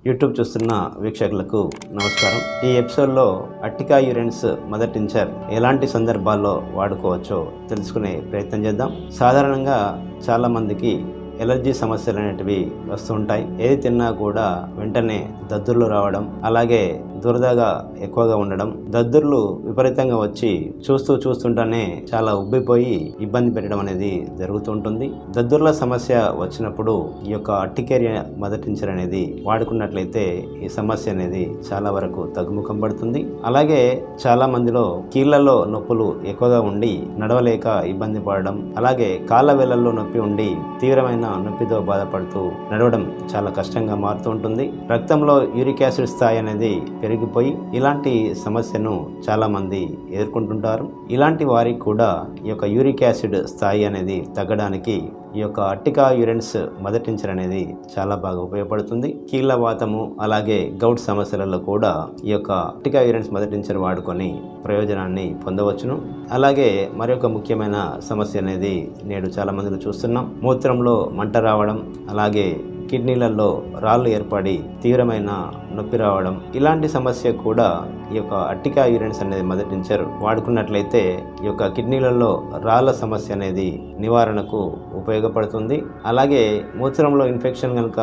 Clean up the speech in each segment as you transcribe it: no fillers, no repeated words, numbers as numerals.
YouTube చూస్తున్న వీక్షకులకు నమస్కారం. ఈ ఎపిసోడ్లో అట్టికా యూరెన్స్ మదర్ టించర్ ఎలాంటి సందర్భాల్లో వాడుకోవచ్చో తెలుసుకునే ప్రయత్నం చేద్దాం. సాధారణంగా చాలా మందికి ఎలర్జీ సమస్యలు అనేటివి వస్తూ ఉంటాయి. ఏది తిన్నా కూడా వెంటనే దద్దుర్లు రావడం, అలాగే దురదగా ఎక్కువగా ఉండడం, దద్దుర్లు విపరీతంగా వచ్చి చూస్తుంటేనే చాలా ఉబ్బిపోయి ఇబ్బంది పెట్టడం అనేది జరుగుతూ ఉంటుంది. దద్దుర్ల సమస్య వచ్చినప్పుడు ఈ యొక్క అట్టికేరియా మదర్ టించర్ అనేది వాడుకున్నట్లయితే ఈ సమస్య అనేది చాలా వరకు తగ్గుముఖం పడుతుంది. అలాగే చాలా మందిలో కీళ్లలో నొప్పులు ఎక్కువగా ఉండి నడవలేక ఇబ్బంది పడడం, అలాగే కాళ్ళ వేళ్ళల్లో నొప్పి ఉండి తీవ్రమైన నొప్పితో బాధపడుతూ నడవడం చాలా కష్టంగా మారుతూ ఉంటుంది. రక్తంలో యూరిక్ యాసిడ్ స్థాయి అనేది పెరిగిపోయి ఇలాంటి సమస్యను చాలా మంది ఎదుర్కొంటుంటారు. ఇలాంటి వారికి కూడా ఈ యొక్క యూరిక్ యాసిడ్ స్థాయి అనేది తగ్గడానికి ఈ యొక్క అట్టికా యూరెన్స్ మదర్ టించర్ అనేది చాలా బాగా ఉపయోగపడుతుంది. కీళ్ళ వాతము అలాగే గౌట్ సమస్యలలో కూడా ఈ యొక్క అట్టికా యూరెన్స్ మదర్ టించర్ వాడుకొని ప్రయోజనాన్ని పొందవచ్చును. అలాగే మరొక ముఖ్యమైన సమస్య అనేది నేడు చాలా మందిలో చూస్తున్నాం. మూత్రంలో మంట రావడం, అలాగే కిడ్నీలలో రాళ్ళు ఏర్పడి తీవ్రమైన నొప్పి రావడం, ఇలాంటి సమస్య కూడా ఈ యొక్క అట్టికా యూరెన్స్ అనేది మదర్ టించర్ వాడుకున్నట్లయితే ఈ యొక్క కిడ్నీలలో రాళ్ళ సమస్య అనేది నివారణకు ఉపయోగపడుతుంది. అలాగే మూత్రంలో ఇన్ఫెక్షన్ కనుక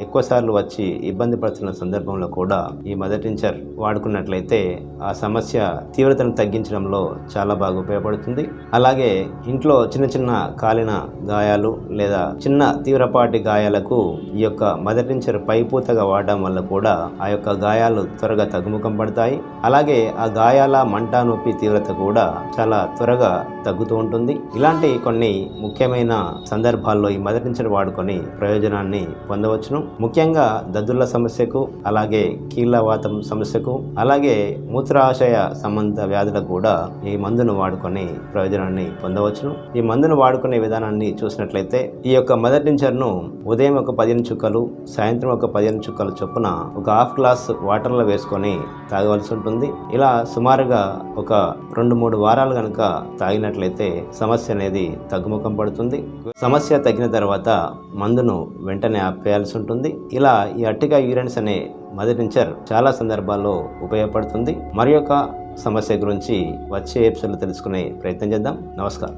ఎక్కువసార్లు వచ్చి ఇబ్బంది పడుతున్న సందర్భంలో కూడా ఈ మదర్ టించర్ వాడుకున్నట్లయితే ఆ సమస్య తీవ్రతను తగ్గించడంలో చాలా బాగా ఉపయోగపడుతుంది. అలాగే ఇంట్లో చిన్న చిన్న కాలిన గాయాలు లేదా చిన్న తీవ్రపాటి గాయాలకు ఈ యొక్క మదర్ టించర్ పైపూతగా వాడడం వల్ల కూడా ఆ యొక్క గాయాలు త్వరగా తగ్గుముఖం పడతాయి. అలాగే ఆ గాయాల మంట నొప్పి తీవ్రత కూడా చాలా త్వరగా తగ్గుతూ ఉంటుంది. ఇలాంటి కొన్ని ముఖ్యమైన సందర్భాల్లో ఈ మదర్ టించర్ వాడుకొని ప్రయోజనాన్ని పొందవచ్చును. ముఖ్యంగా దద్దుర్ల సమస్యకు, అలాగే కీళ్ళ వాతం సమస్యకు, అలాగే మూత్రాశయ సంబంధ వ్యాధులకు కూడా ఈ మందును వాడుకొని ప్రయోజనాన్ని పొందవచ్చును. ఈ మందును వాడుకునే విధానాన్ని చూసినట్లయితే ఈ యొక్క మదర్ టించర్ను ఉదయం ఒక 15 చుక్కలు, సాయంత్రం ఒక 15 చుక్కల చొప్పున ఒక హాఫ్ గ్లాస్ వాటర్లో వేసుకొని తాగవలసి ఉంటుంది. ఇలా సుమారుగా ఒక 2-3 వారాలు కనుక తాగినట్లయితే సమస్య అనేది తగ్గుముఖం పడుతుంది. సమస్య తగ్గిన తర్వాత మందును వెంటనే ఆపేయాల్సి ఉంటుంది. ఇలా ఈ అట్టికా యూరెన్స్ అనే మదర్ టించర్ చాలా సందర్భాల్లో ఉపయోగపడుతుంది. మరి యొక్క సమస్య గురించి వచ్చే ఎపిసోడ్లో తెలుసుకునే ప్రయత్నం చేద్దాం. నమస్కారం.